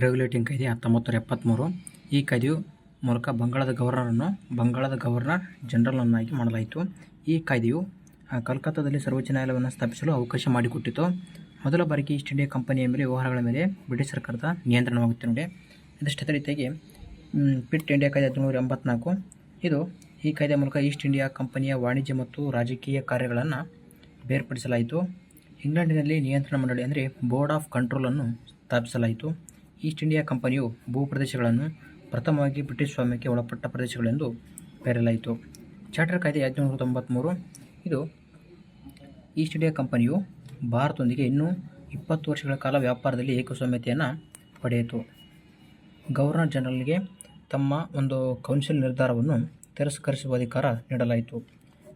Regulating ಕಾಯ್ದೆ 1973. ಈ ಕಾಯ್ದೆಯು ಮೂಲಕ ಬಂಗಾಳದ ಗವರ್ನರ್ ಜನರಲ್ನನ್ನಾಗಿ ಮಾಡಲಾಯಿತು. ಈ ಕಾಯ್ದೆಯು ಕಲ್ಕತ್ತಾದಲ್ಲಿ ಸರ್ವೋಚ್ಚ ನ್ಯಾಯಾಲಯವನ್ನು ಸ್ಥಾಪಿಸಲು ಅವಕಾಶ ಮಾಡಿಕೊಟ್ಟಿತು. ಮೊದಲ ಬಾರಿಗೆ ಈಸ್ಟ್ ಇಂಡಿಯಾ ಕಂಪನಿಯ ಮೇಲೆ ವ್ಯವಹಾರಗಳ ಮೇಲೆ ಬ್ರಿಟಿಷ್ ಸರ್ಕಾರದ ನಿಯಂತ್ರಣವಾಗುತ್ತೆ ನೋಡಿ. ಇದಷ್ಟೇ ರೀತಿಯಾಗಿ ಪಿಟ್ ಇಂಡಿಯಾ ಕಾಯ್ದೆ 1884. ಈ ಕಾಯ್ದೆ ಮೂಲಕ ಈಸ್ಟ್ ಇಂಡಿಯಾ ಕಂಪನಿಯ ವಾಣಿಜ್ಯ ಮತ್ತು ರಾಜಕೀಯ ಕಾರ್ಯಗಳನ್ನು ಬೇರ್ಪಡಿಸಲಾಯಿತು. ಇಂಗ್ಲೆಂಡಿನಲ್ಲಿ ನಿಯಂತ್ರಣ ಮಂಡಳಿ ಅಂದರೆ ಬೋರ್ಡ್ ಆಫ್ ಕಂಟ್ರೋಲನ್ನು ಸ್ಥಾಪಿಸಲಾಯಿತು. ಈಸ್ಟ್ ಇಂಡಿಯಾ ಕಂಪನಿಯು ಭೂಪ್ರದೇಶಗಳನ್ನು ಪ್ರಥಮವಾಗಿ ಬ್ರಿಟಿಷ್ ಸ್ವಾಮ್ಯಕ್ಕೆ ಒಳಪಟ್ಟ ಪ್ರದೇಶಗಳೆಂದು ಕರೆಯಲಾಯಿತು. ಚಾರ್ಟರ್ ಕಾಯ್ದೆ 1893. ಈಸ್ಟ್ ಇಂಡಿಯಾ ಕಂಪನಿಯು ಭಾರತದೊಂದಿಗೆ ಇನ್ನೂ 20 ವರ್ಷಗಳ ಕಾಲ ವ್ಯಾಪಾರದಲ್ಲಿ ಏಕಸ್ವಾಮ್ಯತೆಯನ್ನು ಪಡೆಯಿತು. ಗವರ್ನರ್ ಜನರಲ್ಗೆ ತಮ್ಮ ಒಂದು ಕೌನ್ಸಿಲ್ ನಿರ್ಧಾರವನ್ನು ತಿರಸ್ಕರಿಸುವ ಅಧಿಕಾರ ನೀಡಲಾಯಿತು.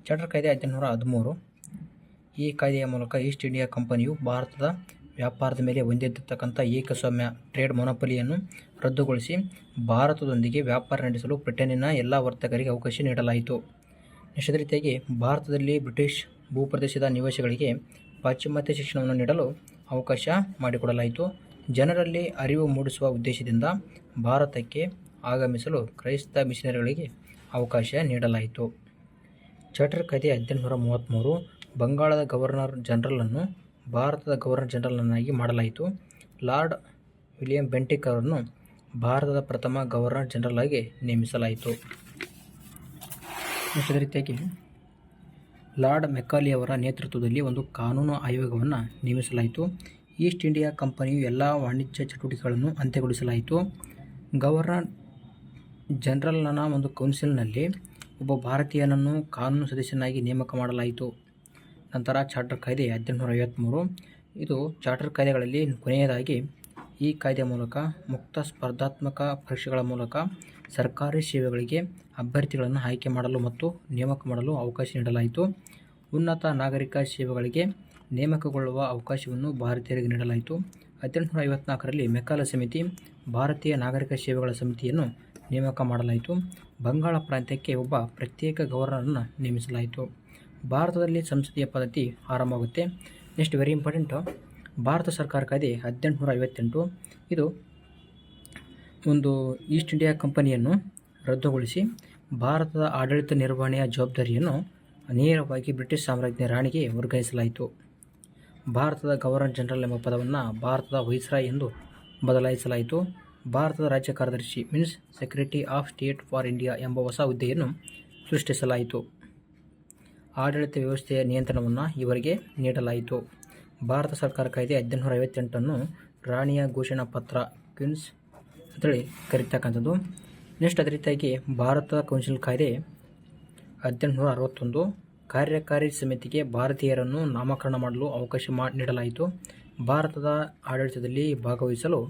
ಚಾರ್ಟರ್ ಕಾಯ್ದೆ 1813. ಈ ಕಾಯ್ದೆಯ ಮೂಲಕ ಈಸ್ಟ್ ಇಂಡಿಯಾ ಕಂಪನಿಯು ಭಾರತದ ವ್ಯಾಪಾರದ ಮೇಲೆ ಹೊಂದಿರತಕ್ಕಂಥ ಏಕಸ್ವಾಮ್ಯ ಟ್ರೇಡ್ ಮೊನೊಪೊಲಿಯನ್ನು ರದ್ದುಗೊಳಿಸಿ ಭಾರತದೊಂದಿಗೆ ವ್ಯಾಪಾರ ನಡೆಸಲು ಬ್ರಿಟನ್ನಿನ ಎಲ್ಲ ವರ್ತಕರಿಗೆ ಅವಕಾಶ ನೀಡಲಾಯಿತು. ಅದೇ ರೀತಿಯಾಗಿ ಭಾರತದಲ್ಲಿ ಬ್ರಿಟಿಷ್ ಭೂಪ್ರದೇಶದ ನಿವಾಸಿಗಳಿಗೆ ಪಾಶ್ಚಿಮಾತ್ಯ ಶಿಕ್ಷಣವನ್ನು ನೀಡಲು ಅವಕಾಶ ಮಾಡಿಕೊಡಲಾಯಿತು. ಜನರಲ್ಲಿ ಅರಿವು ಮೂಡಿಸುವ ಉದ್ದೇಶದಿಂದ ಭಾರತಕ್ಕೆ ಆಗಮಿಸಲು ಕ್ರೈಸ್ತ ಮಿಷನರಿಗಳಿಗೆ ಅವಕಾಶ ನೀಡಲಾಯಿತು. ಚಾರ್ಟರ್ ಕಾಯ್ದೆ 1833. ಬಂಗಾಳದ ಗವರ್ನರ್ ಜನರಲನ್ನು ಭಾರತದ ಗವರ್ನರ್ ಜನರಲ್ನನ್ನಾಗಿ ಮಾಡಲಾಯಿತು. ಲಾರ್ಡ್ ವಿಲಿಯಂ ಬೆಂಟಿಕ್ ಅವರನ್ನು ಭಾರತದ ಪ್ರಥಮ ಗವರ್ನರ್ ಜನರಲ್ ಆಗಿ ನೇಮಿಸಲಾಯಿತು. ಅದೇ ರೀತಿಯಾಗಿ ಲಾರ್ಡ್ ಮೆಕಾಲಿ ಅವರ ನೇತೃತ್ವದಲ್ಲಿ ಒಂದು ಕಾನೂನು ಆಯೋಗವನ್ನು ನೇಮಿಸಲಾಯಿತು. ಈಸ್ಟ್ ಇಂಡಿಯಾ ಕಂಪನಿಯು ಎಲ್ಲ ವಾಣಿಜ್ಯ ಚಟುವಟಿಕೆಗಳನ್ನು ಅಂತ್ಯಗೊಳಿಸಲಾಯಿತು. ಗವರ್ನರ್ ಜನರಲ್ನ ಒಂದು ಕೌನ್ಸಿಲ್ನಲ್ಲಿ ಒಬ್ಬ ಭಾರತೀಯನನ್ನು ಕಾನೂನು ಸದಸ್ಯನಾಗಿ ನೇಮಕ ಮಾಡಲಾಯಿತು. ನಂತರ ಚಾರ್ಟರ್ ಕಾಯ್ದೆ 1853. ಇದು ಚಾರ್ಟರ್ ಕಾಯ್ದೆಗಳಲ್ಲಿ ಕೊನೆಯದಾಗಿ. ಈ ಕಾಯ್ದೆ ಮೂಲಕ ಮುಕ್ತ ಸ್ಪರ್ಧಾತ್ಮಕ ಪರೀಕ್ಷೆಗಳ ಮೂಲಕ ಸರ್ಕಾರಿ ಸೇವೆಗಳಿಗೆ ಅಭ್ಯರ್ಥಿಗಳನ್ನು ಆಯ್ಕೆ ಮಾಡಲು ಮತ್ತು ನೇಮಕ ಮಾಡಲು ಅವಕಾಶ ನೀಡಲಾಯಿತು. ಉನ್ನತ ನಾಗರಿಕ ಸೇವೆಗಳಿಗೆ ನೇಮಕಗೊಳ್ಳುವ ಅವಕಾಶವನ್ನು ಭಾರತೀಯರಿಗೆ ನೀಡಲಾಯಿತು. 1854ರಲ್ಲಿ ಮೆಕಾಲೆ ಸಮಿತಿ ಭಾರತೀಯ ನಾಗರಿಕ ಸೇವೆಗಳ ಸಮಿತಿಯನ್ನು ನೇಮಕ ಮಾಡಲಾಯಿತು. ಬಂಗಾಳ ಪ್ರಾಂತ್ಯಕ್ಕೆ ಒಬ್ಬ ಪ್ರತ್ಯೇಕ ಗವರ್ನರನ್ನು ನೇಮಿಸಲಾಯಿತು. ಭಾರತದಲ್ಲಿ ಸಂಸದೀಯ ಪದ್ಧತಿ ಆರಂಭವಾಗುತ್ತೆ. ನೆಕ್ಸ್ಟ್ ವೆರಿ ಇಂಪಾರ್ಟೆಂಟು, ಭಾರತ ಸರ್ಕಾರ ಕಾಯ್ದೆ 1858. ಇದು ಒಂದು ಈಸ್ಟ್ ಇಂಡಿಯಾ ಕಂಪನಿಯನ್ನು ರದ್ದುಗೊಳಿಸಿ ಭಾರತದ ಆಡಳಿತ ನಿರ್ವಹಣೆಯ ಜವಾಬ್ದಾರಿಯನ್ನು ನೇರವಾಗಿ ಬ್ರಿಟಿಷ್ ಸಾಮ್ರಾಜ್ಯದ ರಾಣಿಗೆ ವರ್ಗಾಯಿಸಲಾಯಿತು. ಭಾರತದ ಗವರ್ನರ್ ಜನರಲ್ ಎಂಬ ಪದವನ್ನು ಭಾರತದ ವೈಸ್ರಾಯ್ ಎಂದು ಬದಲಾಯಿಸಲಾಯಿತು. ಭಾರತದ ರಾಜ್ಯ ಕಾರ್ಯದರ್ಶಿ means secretary of state for India ಎಂಬ ಹೊಸ ಹುದ್ದೆಯನ್ನು ಸೃಷ್ಟಿಸಲಾಯಿತು. ಆಡಳಿತ ವ್ಯವಸ್ಥೆಯ ನಿಯಂತ್ರಣವನ್ನು ಇವರಿಗೆ ನೀಡಲಾಯಿತು. ಭಾರತ ಸರ್ಕಾರ ಕಾಯ್ದೆ 1858 ರಾಣಿಯ ಘೋಷಣಾ ಪತ್ರ ಕ್ವೀನ್ಸ್ ಅಂತೇಳಿ ಕರೀತಕ್ಕಂಥದ್ದು. ನೆಕ್ಸ್ಟ್ ಅದೇ ರೀತಿಯಾಗಿ ಭಾರತ ಕೌನ್ಸಿಲ್ ಕಾಯ್ದೆ 1861 ಕಾರ್ಯಕಾರಿ ಸಮಿತಿಗೆ ಭಾರತೀಯರನ್ನು ನಾಮಕರಣ ಮಾಡಲು ಅವಕಾಶ ನೀಡಲಾಯಿತು. ಭಾರತದ ಆಡಳಿತದಲ್ಲಿ ಭಾಗವಹಿಸಲು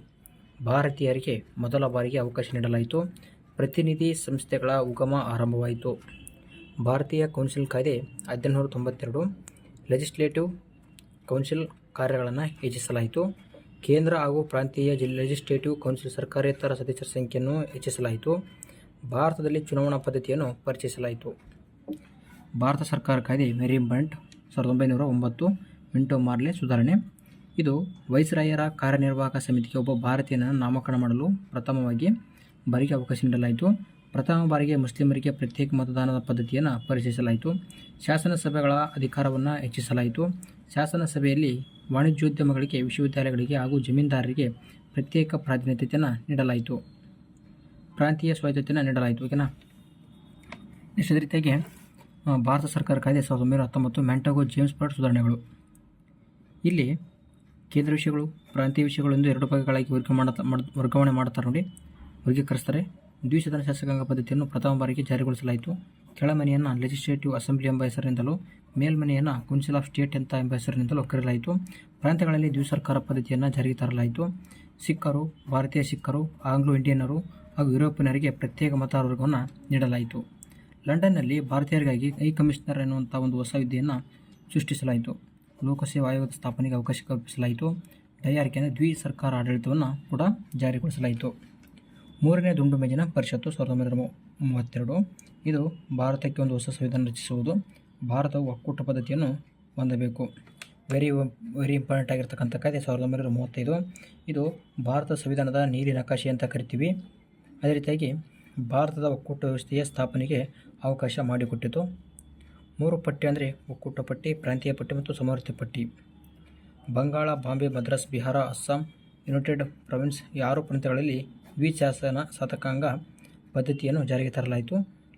ಭಾರತೀಯರಿಗೆ ಮೊದಲ ಬಾರಿಗೆ ಅವಕಾಶ ನೀಡಲಾಯಿತು. ಪ್ರತಿನಿಧಿ ಸಂಸ್ಥೆಗಳ ಉಗಮ ಆರಂಭವಾಯಿತು. ಭಾರತೀಯ ಕೌನ್ಸಿಲ್ ಕಾಯ್ದೆ 1892 ಲೆಜಿಸ್ಲೇಟಿವ್ ಕೌನ್ಸಿಲ್ ಕಾರ್ಯಗಳನ್ನು ಹೆಚ್ಚಿಸಲಾಯಿತು. ಕೇಂದ್ರ ಹಾಗೂ ಪ್ರಾಂತೀಯ ಲೆಜಿಸ್ಲೇಟಿವ್ ಕೌನ್ಸಿಲ್ ಸರ್ಕಾರೇತರ ಸದಸ್ಯರ ಸಂಖ್ಯೆಯನ್ನು ಹೆಚ್ಚಿಸಲಾಯಿತು. ಭಾರತದಲ್ಲಿ ಚುನಾವಣಾ ಪದ್ಧತಿಯನ್ನು ಪರಿಚಯಿಸಲಾಯಿತು. ಭಾರತ ಸರ್ಕಾರ ಕಾಯ್ದೆ ವೆರಿ ಇಂಪಾರ್ಟೆಂಟ್ 1909 ಮಿಂಟೋ ಮಾರ್ಲೆ ಸುಧಾರಣೆ. ಇದು ವೈಸ್ರಾಯರ ಕಾರ್ಯನಿರ್ವಾಹಕ ಸಮಿತಿಗೆ ಒಬ್ಬ ಭಾರತೀಯನನ್ನು ನಾಮಕರಣ ಮಾಡಲು ಪ್ರಥಮವಾಗಿ ಬಾರಿಗೆ ಅವಕಾಶ ನೀಡಲಾಯಿತು. ಪ್ರಥಮ ಬಾರಿಗೆ ಮುಸ್ಲಿಮರಿಗೆ ಪ್ರತ್ಯೇಕ ಮತದಾನದ ಪದ್ಧತಿಯನ್ನು ಪರಿಚಯಿಸಲಾಯಿತು. ಶಾಸನ ಸಭೆಗಳ ಅಧಿಕಾರವನ್ನು ಹೆಚ್ಚಿಸಲಾಯಿತು. ಶಾಸನ ಸಭೆಯಲ್ಲಿ ವಾಣಿಜ್ಯೋದ್ಯಮಗಳಿಗೆ, ವಿಶ್ವವಿದ್ಯಾಲಯಗಳಿಗೆ ಹಾಗೂ ಜಮೀನ್ದಾರರಿಗೆ ಪ್ರತ್ಯೇಕ ಪ್ರಾತಿನಿಧ್ಯತೆಯನ್ನು ನೀಡಲಾಯಿತು. ಪ್ರಾಂತೀಯ ಸ್ವಾಯತ್ತತೆಯನ್ನು ನೀಡಲಾಯಿತು. ಓಕೆನಾ. ನೆಕ್ಸ್ಟ್ ಅದೇ ರೀತಿಯಾಗಿ ಭಾರತ ಸರ್ಕಾರ ಕಾಯ್ದೆ 1919 ಮ್ಯಾಂಟಗೋ ಜೇಮ್ಸ್ ಬರ್ಡ್ ಸುಧಾರಣೆಗಳು. ಇಲ್ಲಿ ಕೇಂದ್ರ ವಿಷಯಗಳು, ಪ್ರಾಂತೀಯ ವಿಷಯಗಳು ಎಂದು 2 ಭಾಗಗಳಾಗಿ ವರ್ಗಾವಣೆ ಮಾಡುತ್ತಾರೆ ನೋಡಿ, ವರ್ಗೀಕರಿಸ್ತಾರೆ. ದ್ವಿಸದನ ಶಾಸಕಾಂಗ ಪದ್ಧತಿಯನ್ನು ಪ್ರಥಮ ಬಾರಿಗೆ ಜಾರಿಗೊಳಿಸಲಾಯಿತು. ಕೆಳಮನೆಯನ್ನು ಲೆಜಿಸ್ಲೇಟಿವ್ ಅಸೆಂಬ್ಲಿ ಎಂಬ ಹೆಸರಿನಿಂದಲೂ ಮೇಲ್ಮನೆಯನ್ನು ಕೌನ್ಸಿಲ್ ಆಫ್ ಸ್ಟೇಟ್ ಎಂಬ ಹೆಸರಿನಿಂದಲೂ ಕರೆಯಲಾಯಿತು. ಪ್ರಾಂತ್ಯಗಳಲ್ಲಿ ದ್ವಿಸರ್ಕಾರ ಪದ್ಧತಿಯನ್ನು ಜಾರಿಗೆ ತರಲಾಯಿತು. ಸಿಖ್ಖರು, ಭಾರತೀಯ ಸಿಖ್ಖರು, ಆಂಗ್ಲೋ ಇಂಡಿಯನ್ನರು ಹಾಗೂ ಯುರೋಪಿಯನ್ನರಿಗೆ ಪ್ರತ್ಯೇಕ ಮತವರ್ಗವನ್ನು ನೀಡಲಾಯಿತು. ಲಂಡನ್ನಲ್ಲಿ ಭಾರತೀಯರಿಗಾಗಿ ಹೈ ಕಮಿಷನರ್ ಎನ್ನುವಂಥ ಒಂದು ಹೊಸ ಹುದ್ದೆಯನ್ನು ಸೃಷ್ಟಿಸಲಾಯಿತು. ಲೋಕಸೇವಾ ಆಯೋಗದ ಸ್ಥಾಪನೆಗೆ ಅವಕಾಶ ಕಲ್ಪಿಸಲಾಯಿತು. ಡಯಾರ್ಕಿ ಅಂದರೆ ದ್ವಿ ಸರ್ಕಾರ ಆಡಳಿತವನ್ನು ಕೂಡ ಜಾರಿಗೊಳಿಸಲಾಯಿತು. 3ನೇ ದುಂಡು ಮೇಜಿನ ಪರಿಷತ್ತು 1932. ಇದು ಭಾರತಕ್ಕೆ ಒಂದು ಹೊಸ ಸಂವಿಧಾನ ರಚಿಸುವುದು. ಭಾರತವು ಒಕ್ಕೂಟ ಪದ್ಧತಿಯನ್ನು ಹೊಂದಬೇಕು. ವೆರಿ ವೆರಿ ಇಂಪಾರ್ಟೆಂಟ್ ಆಗಿರ್ತಕ್ಕಂಥ ಕಾಯ್ದೆ 1935. ಇದು ಭಾರತ ಸಂವಿಧಾನದ ನೀಲಿ ನಕಾಶೆ ಅಂತ ಕರಿತೀವಿ. ಅದೇ ರೀತಿಯಾಗಿ ಭಾರತದ ಒಕ್ಕೂಟ ವ್ಯವಸ್ಥೆಯ ಸ್ಥಾಪನೆಗೆ ಅವಕಾಶ ಮಾಡಿಕೊಟ್ಟಿತು. 3 ಪಟ್ಟಿ ಅಂದರೆ ಒಕ್ಕೂಟ ಪಟ್ಟಿ, ಪ್ರಾಂತೀಯ ಪಟ್ಟಿ ಮತ್ತು ಸಮವರ್ತಿ ಪಟ್ಟಿ. ಬಂಗಾಳ, ಬಾಂಬೆ, ಮದ್ರಾಸ್, ಬಿಹಾರ, ಅಸ್ಸಾಂ, ಯುನೈಟೆಡ್ ಪ್ರಾವಿನ್ಸ್ ಈ 6 ಪ್ರಾಂತ್ಯಗಳಲ್ಲಿ ಶಾಸಕಾಂಗ ಪದ್ಧತಿಯನ್ನು ಜಾರಿಗೆ ತರಲಾಯಿತು.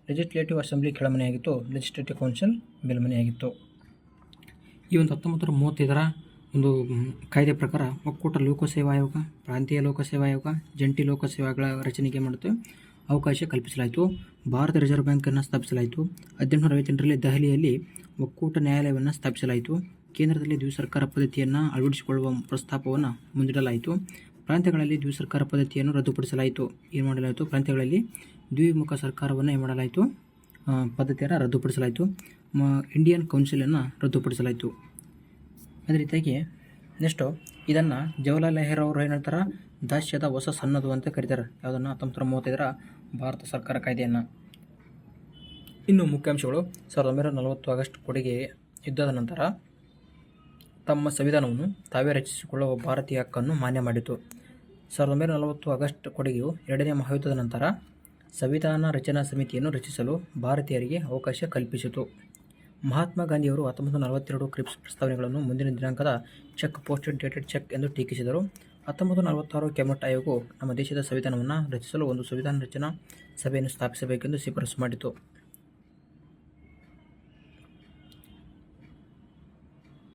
ಲೆಜಿಸ್ಲೇಟಿವ್ ಅಸೆಂಬ್ಲಿ ಕೆಳಮನೆಯಾಗಿತ್ತು, ಲೆಜಿಸ್ಲೇಟಿವ್ ಕೌನ್ಸಿಲ್ ಮೇಲ್ಮನೆಯಾಗಿತ್ತು. ಈ ಒಂದು 1935ರ ಒಂದು ಕಾಯ್ದೆ ಪ್ರಕಾರ ಒಕ್ಕೂಟ ಲೋಕಸೇವಾ ಆಯೋಗ, ಪ್ರಾಂತೀಯ ಲೋಕಸೇವಾ ಆಯೋಗ, ಜಂಟಿ ಲೋಕಸೇವಾಗಳ ರಚನೆಗೆ ಮಾಡುತ್ತೆ ಅವಕಾಶ ಕಲ್ಪಿಸಲಾಯಿತು. ಭಾರತ ರಿಸರ್ವ್ ಬ್ಯಾಂಕನ್ನು ಸ್ಥಾಪಿಸಲಾಯಿತು. 1858ರಲ್ಲಿ ದೆಹಲಿಯಲ್ಲಿ ಒಕ್ಕೂಟ ನ್ಯಾಯಾಲಯವನ್ನು ಸ್ಥಾಪಿಸಲಾಯಿತು. ಕೇಂದ್ರದಲ್ಲಿ ದ್ವಿಸರ್ಕಾರ ಪದ್ಧತಿಯನ್ನು ಅಳವಡಿಸಿಕೊಳ್ಳುವ ಪ್ರಸ್ತಾಪವನ್ನು ಮುಂದಿಡಲಾಯಿತು. ಪ್ರಾಂತ್ಯಗಳಲ್ಲಿ ದ್ವಿಸರ್ಕಾರ ಪದ್ಧತಿಯನ್ನು ರದ್ದುಪಡಿಸಲಾಯಿತು. ಏನು ಮಾಡಲಾಯಿತು? ಪ್ರಾಂತ್ಯಗಳಲ್ಲಿ ದ್ವಿಮುಖ ಸರ್ಕಾರವನ್ನು ಏನು ಮಾಡಲಾಯಿತು? ಪದ್ಧತಿಯನ್ನು ರದ್ದುಪಡಿಸಲಾಯಿತು. ಇಂಡಿಯನ್ ಕೌನ್ಸಿಲನ್ನು ರದ್ದುಪಡಿಸಲಾಯಿತು. ಅದೇ ರೀತಿಯಾಗಿ ನೆಕ್ಸ್ಟು ಇದನ್ನು ಜವಾಹರ್ಲಾಲ್ ನೆಹರು ಅವರು ಏನು ಹೇಳ್ತಾರೆ? ದಾಸ್ಯದ ಹೊಸ ಸನ್ನದು ಅಂತ ಕರೀತಾರೆ. ಯಾವುದನ್ನು? 1935ರ ಭಾರತ ಸರ್ಕಾರ ಕಾಯ್ದೆಯನ್ನು. ಇನ್ನು ಮುಖ್ಯಾಂಶಗಳು: 1940 ಆಗಸ್ಟ್ ಕೊಡುಗೆ ಯುದ್ಧದ ನಂತರ ತಮ್ಮ ಸಂವಿಧಾನವನ್ನು ತಾವೇ ರಚಿಸಿಕೊಳ್ಳುವ ಭಾರತೀಯ ಹಕ್ಕನ್ನು ಮಾನ್ಯ ಮಾಡಿತು. 1940 ಆಗಸ್ಟ್ ಕೊಡುಗೆಯು 2ನೇ ಮಹಾಯುದ್ಧದ ನಂತರ ಸಂವಿಧಾನ ರಚನಾ ಸಮಿತಿಯನ್ನು ರಚಿಸಲು ಭಾರತೀಯರಿಗೆ ಅವಕಾಶ ಕಲ್ಪಿಸಿತು. ಮಹಾತ್ಮ ಗಾಂಧಿಯವರು 1942 ಕ್ರಿಪ್ಸ್ ಪ್ರಸ್ತಾವನೆಗಳನ್ನು ಮುಂದಿನ ದಿನಾಂಕದ ಚೆಕ್, ಪೋಸ್ಟೆಡ್ ಡೇಟೆಡ್ ಚೆಕ್ ಎಂದು ಟೀಕಿಸಿದರು. 1946 ಕ್ಯಾಬಿನೆಟ್ ಆಯೋಗವು ನಮ್ಮ ದೇಶದ ಸಂವಿಧಾನವನ್ನು ರಚಿಸಲು ಒಂದು ಸಂವಿಧಾನ ರಚನಾ ಸಭೆಯನ್ನು ಸ್ಥಾಪಿಸಬೇಕೆಂದು ಶಿಫಾರಸು ಮಾಡಿತು.